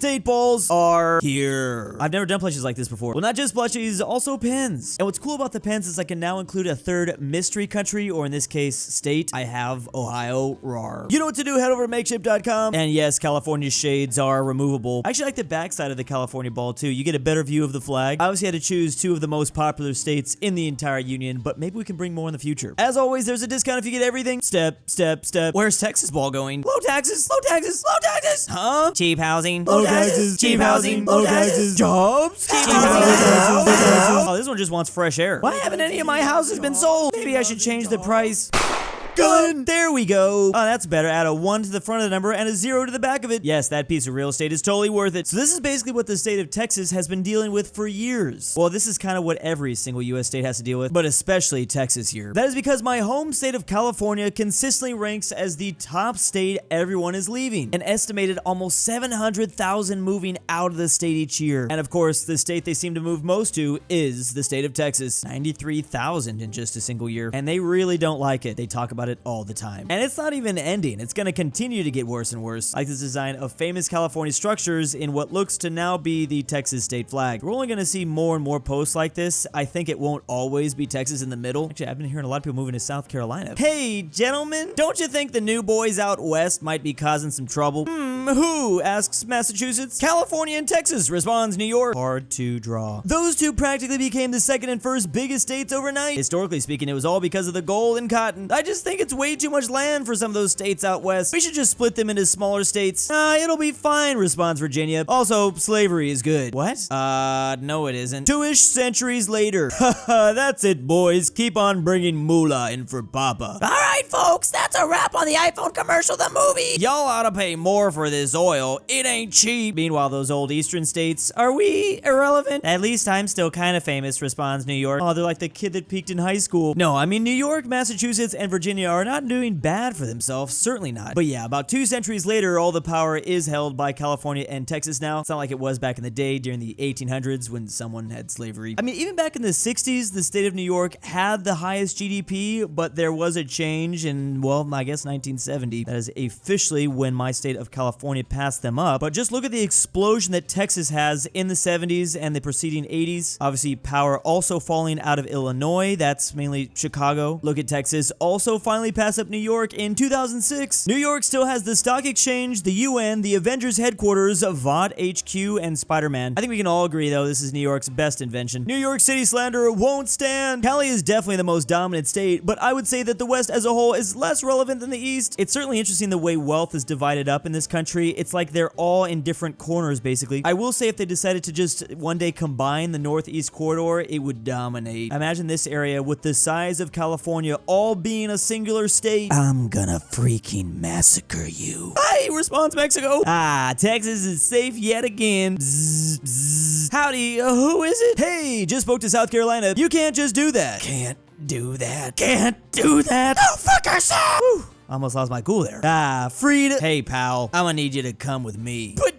state balls are here. I've never done plushies like this before. Well, not just plushies, also pins. And what's cool about the pins is I can now include a third mystery country, or in this case, state. I have Ohio, rawr. You know what to do, head over to makeshift.com. And yes, California shades are removable. I actually like the backside of the California ball too. You get a better view of the flag. I obviously had to choose 2 of the most popular states in the entire union, but maybe we can bring more in the future. As always, there's a discount if you get everything. Step. Where's Texas ball going? Low taxes. Huh? Cheap housing. Low taxes. Cheap housing. Low taxes. Jobs. Cheap housing. Oh, this one just wants fresh air. Why haven't any of my houses been sold? Maybe I should change the price. Gun! There we go. Oh, that's better. Add a 1 to the front of the number and a 0 to the back of it. Yes, that piece of real estate is totally worth it. So this is basically what the state of Texas has been dealing with for years. Well, this is kind of what every single U.S. state has to deal with, but especially Texas here. That is because my home state of California consistently ranks as the top state everyone is leaving. An estimated almost 700,000 moving out of the state each year. And of course, the state they seem to move most to is the state of Texas. 93,000 in just a single year. And they really don't like it. They talk about it all the time. And it's not even ending. It's going to continue to get worse and worse, like this design of famous California structures in what looks to now be the Texas state flag. We're only going to see more and more posts like this. I think it won't always be Texas in the middle. Actually, I've been hearing a lot of people moving to South Carolina. Hey, gentlemen, don't you think the new boys out west might be causing some trouble? Who? Asks Massachusetts. California and Texas, responds New York. Hard to draw. Those two practically became the second and first biggest states overnight. Historically speaking, it was all because of the gold and cotton. I just think it's way too much land for some of those states out west. We should just split them into smaller states. It'll be fine, responds Virginia. Also, slavery is good. What? No it isn't. 2-ish centuries later. Haha, that's it, boys. Keep on bringing moolah in for Papa. Alright, folks, that's a wrap on the iPhone commercial, the movie. Y'all ought to pay more for this oil. It ain't cheap. Meanwhile, those old eastern states, are we irrelevant? At least I'm still kind of famous, responds New York. Oh, they're like the kid that peaked in high school. No, I mean New York, Massachusetts, and Virginia are not doing bad for themselves, certainly not. But yeah, about 2 centuries later, all the power is held by California and Texas now. It's not like it was back in the day during the 1800s when someone had slavery. I mean, even back in the 60s, the state of New York had the highest GDP, but there was a change in, well, I guess 1970. That is officially when my state of California passed them up. But just look at the explosion that Texas has in the 70s and the preceding 80s. Obviously, power also falling out of Illinois. That's mainly Chicago. Look at Texas also finally pass up New York in 2006. New York still has the stock exchange, the UN, the Avengers headquarters, VOD HQ, and Spider-Man. I think we can all agree, though, this is New York's best invention. New York City slander won't stand. Cali is definitely the most dominant state, but I would say that the West as a whole is less relevant than the East. It's certainly interesting the way wealth is divided up in this country. It's like they're all in different corners, basically. I will say if they decided to just one day combine the Northeast corridor, it would dominate. Imagine this area with the size of California all being a singular state. I'm gonna freaking massacre you. Hi, responds Mexico. Texas is safe yet again. Bzz, bzz. Howdy, who is it? Hey, just spoke to South Carolina. You can't just do that. Can't do that. Can't do that. Go fuck yourself. Whew. Almost lost my cool there. Freed. Hey, pal, I'm gonna need you to come with me. But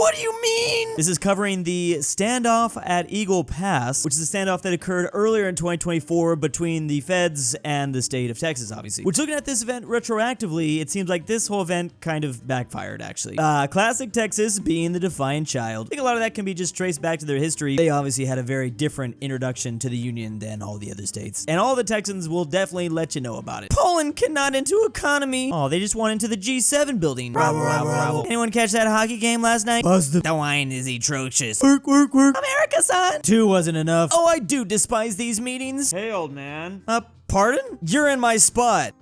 what do you mean? This is covering the standoff at Eagle Pass, which is a standoff that occurred earlier in 2024 between the feds and the state of Texas, obviously. Which, looking at this event retroactively, it seems like this whole event kind of backfired, actually. Classic Texas being the defiant child. I think a lot of that can be just traced back to their history. They obviously had a very different introduction to the Union than all the other states. And all the Texans will definitely let you know about it. Poland cannot into economy. Oh, they just went into the G7 building. Bravo. Anyone catch that hockey game last night? Busted. The wine is atrocious. Work. America, son. 2 wasn't enough. Oh, I do despise these meetings. Hey, old man. Pardon? You're in my spot.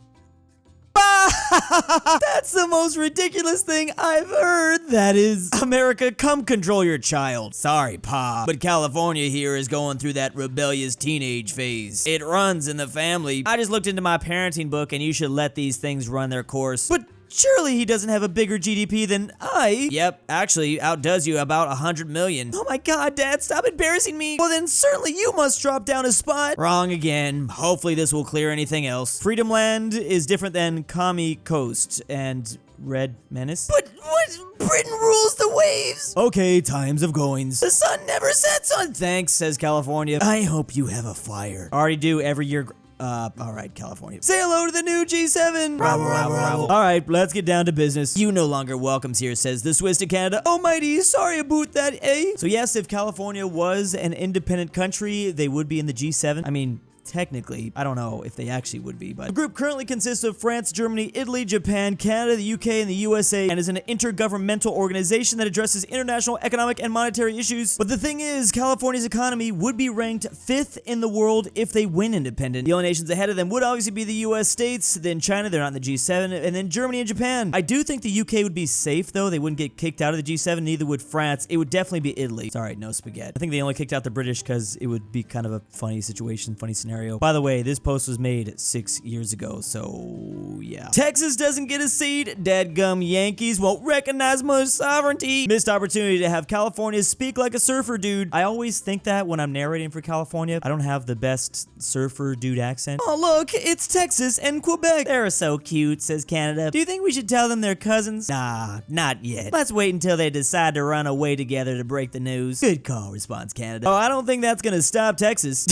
That's the most ridiculous thing I've heard. That is, America, come control your child. Sorry, Pa, but California here is going through that rebellious teenage phase. It runs in the family. I just looked into my parenting book, and you should let these things run their course. But surely he doesn't have a bigger GDP than I. Yep, actually outdoes you about 100 million. Oh my God, Dad, stop embarrassing me. Well then certainly you must drop down a spot. Wrong again. Hopefully this will clear anything else. Freedom Land is different than Commie Coast and Red Menace. But what? Britain rules the waves. Okay, times of goings. The sun never sets on. Thanks, says California. I hope you have a fire. Already do every year. All right, California. Say hello to the new G7. All right, let's get down to business. You no longer welcomes here, says the Swiss to Canada. Almighty, sorry about that, eh? So yes, if California was an independent country, they would be in the G7. I mean, technically, I don't know if they actually would be, but the group currently consists of France, Germany, Italy, Japan, Canada, the UK, and the USA, and is an intergovernmental organization that addresses international economic and monetary issues. But the thing is, California's economy would be ranked 5th in the world if they win independent. The only nations ahead of them would obviously be the US states, then China, they're not in the G7, and then Germany and Japan. I do think the UK would be safe, though. They wouldn't get kicked out of the G7, neither would France. It would definitely be Italy. Sorry, no spaghetti. I think they only kicked out the British because it would be kind of a funny situation, funny scenario. By the way, this post was made 6 years ago, so yeah. Texas doesn't get a seat. Dadgum Yankees won't recognize my sovereignty. Missed opportunity to have California speak like a surfer dude. I always think that when I'm narrating for California, I don't have the best surfer dude accent. Oh, look, it's Texas and Quebec. They're so cute, says Canada. Do you think we should tell them they're cousins? Nah, not yet. Let's wait until they decide to run away together to break the news. Good call, responds Canada. Oh, I don't think that's gonna stop Texas.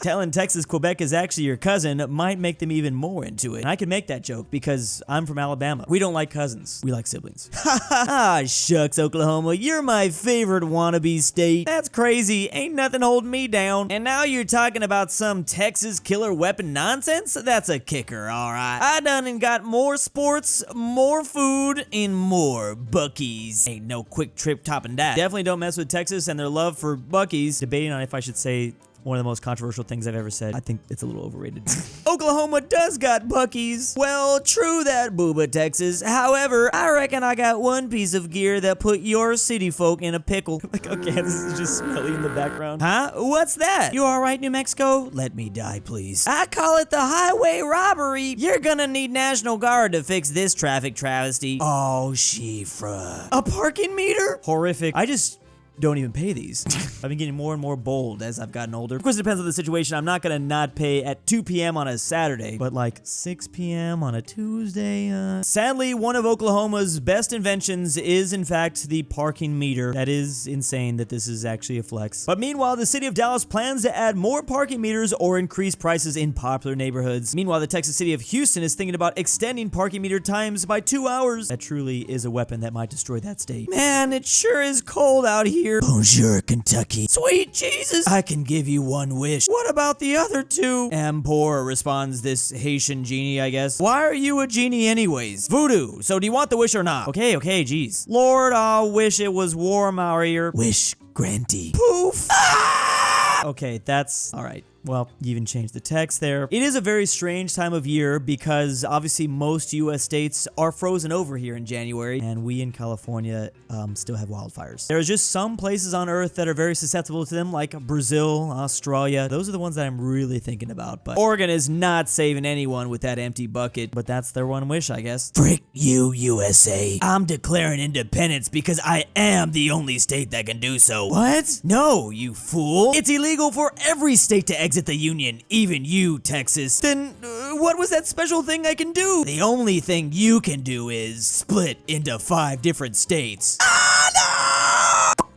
Telling Texas Quebec is actually your cousin might make them even more into it. And I can make that joke because I'm from Alabama. We don't like cousins. We like siblings. Ah, shucks, Oklahoma. You're my favorite wannabe state. That's crazy. Ain't nothing holding me down. And now you're talking about some Texas killer weapon nonsense? That's a kicker, alright. I done and got more sports, more food, and more Buc-ee's. Ain't no quick trip topping that. Definitely don't mess with Texas and their love for Buc-ee's. Debating on if I should say one of the most controversial things I've ever said. I think it's a little overrated. Oklahoma does got Buc-ee's. Well, true that, booba, Texas. However, I reckon I got one piece of gear that put your city folk in a pickle. Like, okay, this is just smelly in the background. Huh? What's that? You alright, New Mexico? Let me die, please. I call it the highway robbery. You're gonna need National Guard to fix this traffic travesty. Oh, Shifra. A parking meter? Horrific. I just don't even pay these. I've been getting more and more bold as I've gotten older. Of course, it depends on the situation. I'm not gonna not pay at 2 p.m. on a Saturday, but like 6 p.m. on a Tuesday. Sadly, one of Oklahoma's best inventions is, in fact, the parking meter. That is insane that this is actually a flex. But meanwhile, the city of Dallas plans to add more parking meters or increase prices in popular neighborhoods. Meanwhile, the Texas city of Houston is thinking about extending parking meter times by 2 hours. That truly is a weapon that might destroy that state. Man, it sure is cold out here. Bonjour, Kentucky. Sweet Jesus, I can give you one wish. What about the other two? Am poor, responds this Haitian genie, I guess. Why are you a genie anyways? Voodoo. So do you want the wish or not? Okay, geez. Lord, I wish it was warm out here. Wish granty. Poof. Ah! Okay, that's all right. Well, you even changed the text there. It is a very strange time of year because obviously most US states are frozen over here in January, and we in California still have wildfires. There's just some places on Earth that are very susceptible to them, like Brazil, Australia. Those are the ones that I'm really thinking about, but Oregon is not saving anyone with that empty bucket, but that's their one wish, I guess. Frick you, USA. I'm declaring independence because I am the only state that can do so. What? No, you fool. It's illegal for every state to exit the Union, even you, Texas. Then what was that special thing I can do? The only thing you can do is split into 5 different states. Ah, no!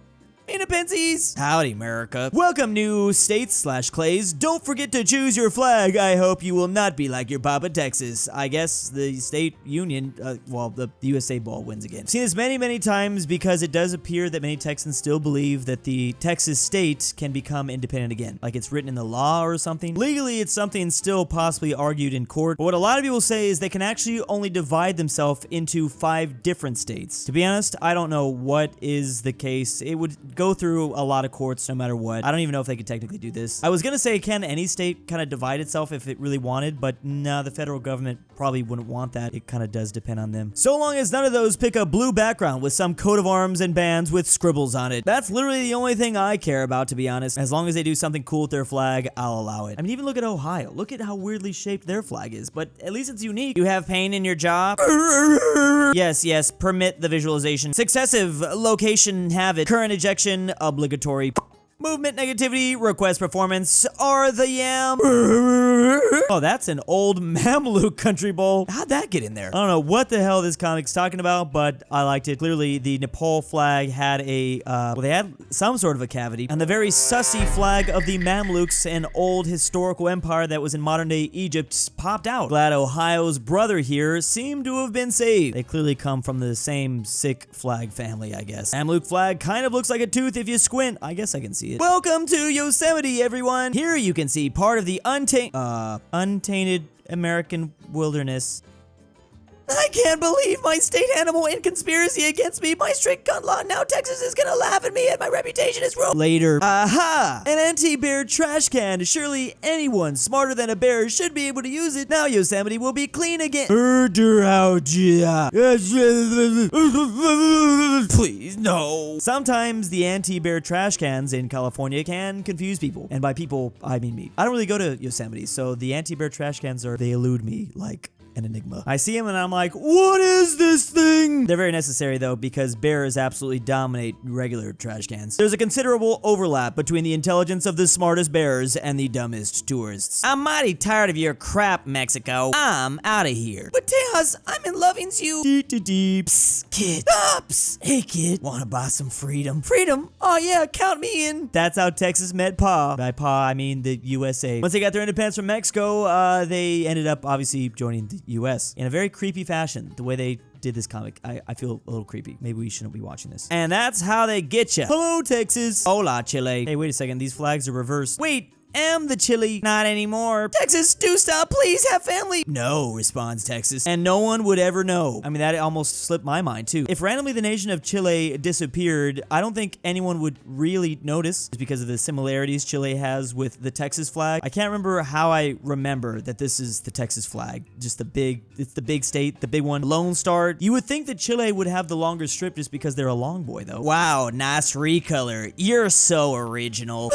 Independencies. Howdy, America. Welcome, new states/clays. Don't forget to choose your flag. I hope you will not be like your Papa Texas. I guess the state union, well, the USA ball wins again. I've seen this many, many times because it does appear that many Texans still believe that the Texas state can become independent again. Like it's written in the law or something. Legally, it's something still possibly argued in court. But what a lot of people say is they can actually only divide themselves into 5 different states. To be honest, I don't know what is the case. It would go through a lot of courts no matter what. I don't even know if they could technically do this. I was gonna say, can any state kind of divide itself if it really wanted, but no, the federal government probably wouldn't want that. It kind of does depend on them. So long as none of those pick a blue background with some coat of arms and bands with scribbles on it. That's literally the only thing I care about, to be honest. As long as they do something cool with their flag, I'll allow it. I mean, even look at Ohio. Look at how weirdly shaped their flag is, but at least it's unique. You have pain in your job? Yes, permit the visualization. Successive location have it. Current ejection obligatory. Movement, negativity, request, performance are the yam. Oh, that's an old Mamluk country bowl. How'd that get in there? I don't know what the hell this comic's talking about, but I liked it. Clearly, the Nepal flag had a, well, they had some sort of a cavity. And the very sussy flag of the Mamluks, an old historical empire that was in modern-day Egypt, popped out. Glad Ohio's brother here seemed to have been saved. They clearly come from the same sick flag family, I guess. Mamluk flag kind of looks like a tooth if you squint. I guess I can see it. Welcome to Yosemite, everyone. Here you can see part of the untainted American wilderness. I can't believe my state animal in conspiracy against me. My strict gun law. Now Texas is gonna laugh at me and my reputation is ruined. Later. Aha! An anti-bear trash can. Surely anyone smarter than a bear should be able to use it. Now Yosemite will be clean again. Please, no. Sometimes the anti-bear trash cans in California can confuse people. And by people, I mean me. I don't really go to Yosemite, so the anti-bear trash cans they elude me like an enigma. I see him and I'm like, what is this thing? They're very necessary though, because bears absolutely dominate regular trash cans. There's a considerable overlap between the intelligence of the smartest bears and the dumbest tourists. I'm mighty tired of your crap, Mexico. I'm out of here. But Tejas, I'm in lovings you. Psst, kid. Psst. Hey kid, wanna buy some freedom? Freedom? Oh yeah, count me in. That's how Texas met Pa. By Pa, I mean the USA. Once they got their independence from Mexico, they ended up obviously joining the US in a very creepy fashion. The way they did this comic, I feel a little creepy. Maybe we shouldn't be watching this. And that's how they get you. Hello, Texas. Hola, Chile. Hey, wait a second. These flags are reversed. Wait. Am the Chile. Not anymore. Texas, do stop. Please have family. No, responds Texas. And no one would ever know. I mean, that almost slipped my mind, too. If randomly the nation of Chile disappeared, I don't think anyone would really notice. It's because of the similarities Chile has with the Texas flag. I can't remember how I remember that this is the Texas flag. Just it's the big state, the big one. Lone Star. You would think that Chile would have the longer strip just because they're a long boy, though. Wow, nice recolor. You're so original.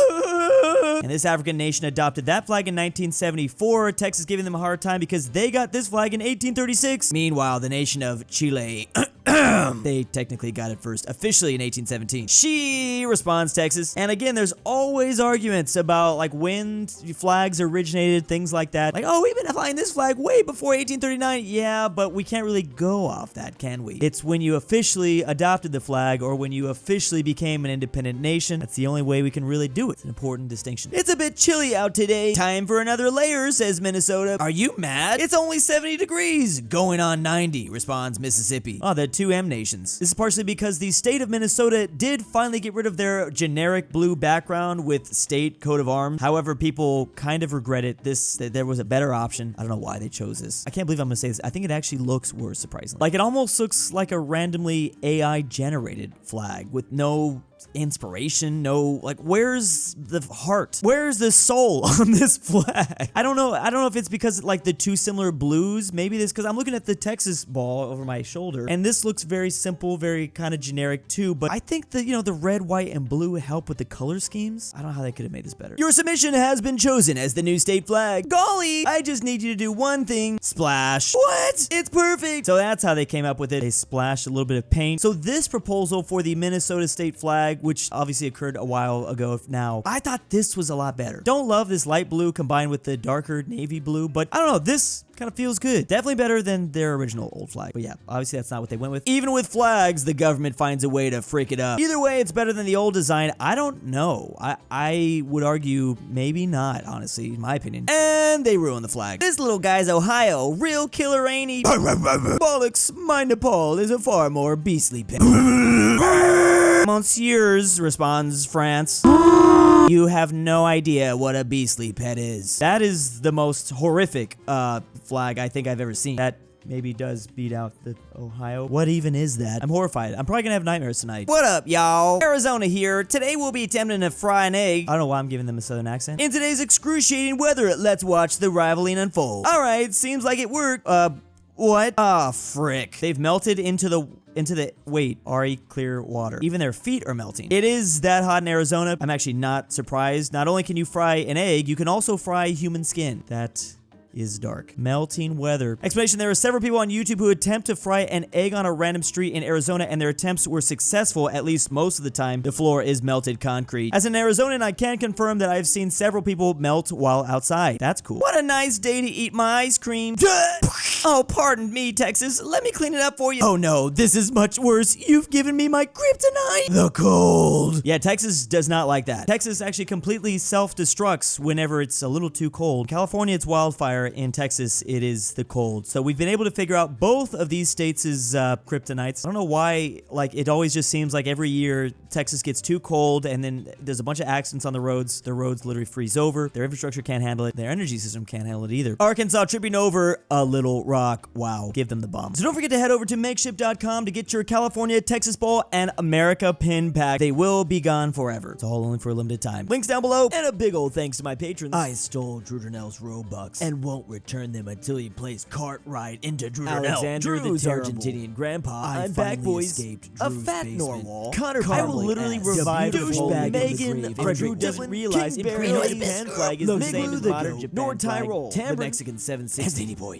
And this African nation adopted that flag in 1974, Texas giving them a hard time because they got this flag in 1836. Meanwhile, the nation of Chile, they technically got it first, officially in 1817. She responds, Texas. And again, there's always arguments about like when flags originated, things like that. Like, oh, we've been flying this flag way before 1839. Yeah, but we can't really go off that, can we? It's when you officially adopted the flag or when you officially became an independent nation. That's the only way we can really do it. It's an important distinction. It's a bit chilly out today. Time for another layer, says Minnesota. Are you mad? It's only 70 degrees. Going on 90, responds Mississippi. Oh, the two M nations. This is partially because the state of Minnesota did finally get rid of their generic blue background with state coat of arms. However, people kind of regret it. There was a better option. I don't know why they chose this. I can't believe I'm gonna say this. I think it actually looks worse, surprisingly. Like, it almost looks like a randomly AI generated flag with no inspiration, like, where's the heart? Where's the soul on this flag? I don't know if it's because like the two similar blues. Maybe this because I'm looking at the Texas ball over my shoulder and this looks very simple, very kind of generic too, but I think that, the red, white, and blue help with the color schemes. I don't know how they could have made this better. Your submission has been chosen as the new state flag. Golly, I just need you to do one thing. Splash. What? It's perfect. So that's how they came up with it. They splashed a little bit of paint. So this proposal for the Minnesota state flag, which obviously occurred a while ago now, I thought this was a lot better. Don't love this light blue combined with the darker navy blue, but I don't know, this kind of feels good. Definitely better than their original old flag. But yeah, obviously that's not what they went with. Even with flags, the government finds a way to freak it up. Either way, it's better than the old design. I don't know. I would argue maybe not, honestly, in my opinion. And they ruined the flag. This little guy's Ohio. Real killer, ain't he? Bollocks, my Nepal is a far more beastly pet. Monsieurs, responds France. You have no idea what a beastly pet is. That is the most horrific flag I think I've ever seen. That maybe does beat out the Ohio. What even is that? I'm horrified. I'm probably gonna have nightmares tonight. What up, y'all? Arizona here. Today we'll be attempting to fry an egg. I don't know why I'm giving them a southern accent. In today's excruciating weather, let's watch the rivaling unfold. All right, seems like it worked. What? Ah, frick. They've melted into the clear water. Even their feet are melting. It is that hot in Arizona. I'm actually not surprised. Not only can you fry an egg, you can also fry human skin. That is dark. Melting weather. Explanation: there are several people on YouTube who attempt to fry an egg on a random street in Arizona, and their attempts were successful at least most of the time. The floor is melted concrete. As an Arizonan, I can confirm that I've seen several people melt while outside. That's cool. What a nice day to eat my ice cream. Oh, pardon me, Texas. Let me clean it up for you. Oh no, this is much worse. You've given me my kryptonite. The cold. Yeah, Texas does not like that. Texas actually completely self-destructs whenever it's a little too cold. California, it's wildfire. In Texas, it is the cold. So we've been able to figure out both of these states' kryptonites. I don't know why, like, it always just seems like every year Texas gets too cold and then there's a bunch of accidents on the roads. The roads literally freeze over. Their infrastructure can't handle it. Their energy system can't handle it either. Arkansas tripping over a little rock. Wow. Give them the bomb. So don't forget to head over to makeshift.com to get your California, Texas Bowl, and America pin pack. They will be gone forever. It's all only for a limited time. Links down below. And a big old thanks to my patrons. I stole Drew Durnil's Robux and won't return them until he plays Cartwright into Drew Durnil. Alexander's Argentinian Grandpa. I'm back, boys. aPhatNarwhal. Connor I will literally revive DOOCHBAGGINS. If Drew doesn't realize Imperial Japan flag is the same as modern Japan flag. NordTyrol. Tambre. The Mexican 760. And ZaneyBoi.